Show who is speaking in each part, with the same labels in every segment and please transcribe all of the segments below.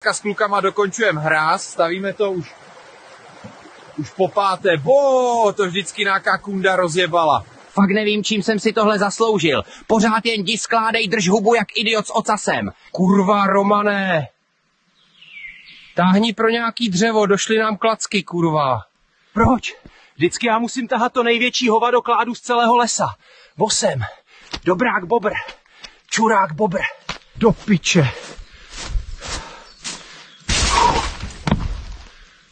Speaker 1: S klukama dokončujeme hráz, stavíme to už po páté. To vždycky nějaká kunda rozjebala.
Speaker 2: Fakt nevím, čím jsem si tohle zasloužil. Pořád jen jdi skládej, drž hubu jak idiot s ocasem.
Speaker 1: Kurva, Romané. Táhni pro nějaký dřevo, došly nám klacky, kurva.
Speaker 2: Proč? Vždycky já musím tahat to největší hovado kládu z celého lesa. Vosem. Dobrák bobr. Čurák bobr.
Speaker 1: Do piče.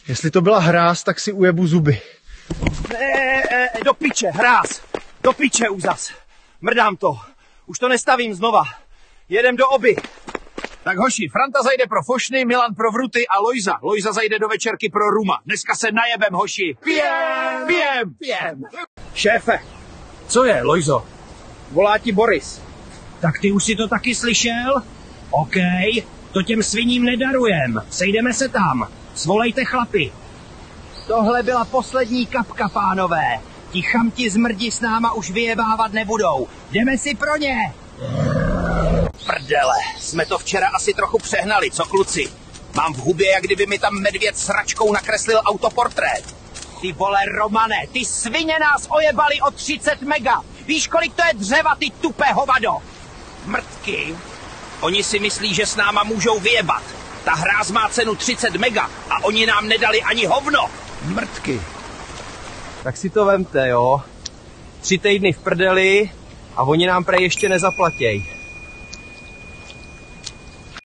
Speaker 1: Jestli to byla hráz, tak si ujebu zuby.
Speaker 2: Do piče, hráz. Do piče, úzas. Mrdám to. Už to nestavím znova. Jedem do oby.
Speaker 1: Tak hoši, Franta zajde pro fošny, Milan pro vruty a Lojza. Lojza zajde do večerky pro Ruma. Dneska se najebem, hoši. Pijem.
Speaker 2: Šéfe.
Speaker 1: Co je, Lojzo?
Speaker 2: Volá ti Boris. Tak ty už si to taky slyšel? OK, to těm sviním nedarujem. Sejdeme se tam. Svolejte chlapi. Tohle byla poslední kapka, pánové. Ti chamti zmrdi s náma už vyjebávat nebudou. Jdeme si pro ně. Prdele, jsme to včera asi trochu přehnali, co kluci? Mám v hubě, jak kdyby mi tam medvěd s hračkou nakreslil autoportrét. Ty vole, Romane, ty svině nás ojebali o 30 mega. Víš, kolik to je dřeva, ty tupé hovado? Mrtky. Oni si myslí, že s náma můžou vyjebat. Ta hráz má cenu 30 mega a oni nám nedali ani hovno.
Speaker 1: Mrtky. Tak si to vemte, jo. 3 týdny v prdeli a oni nám prej ještě nezaplatěj.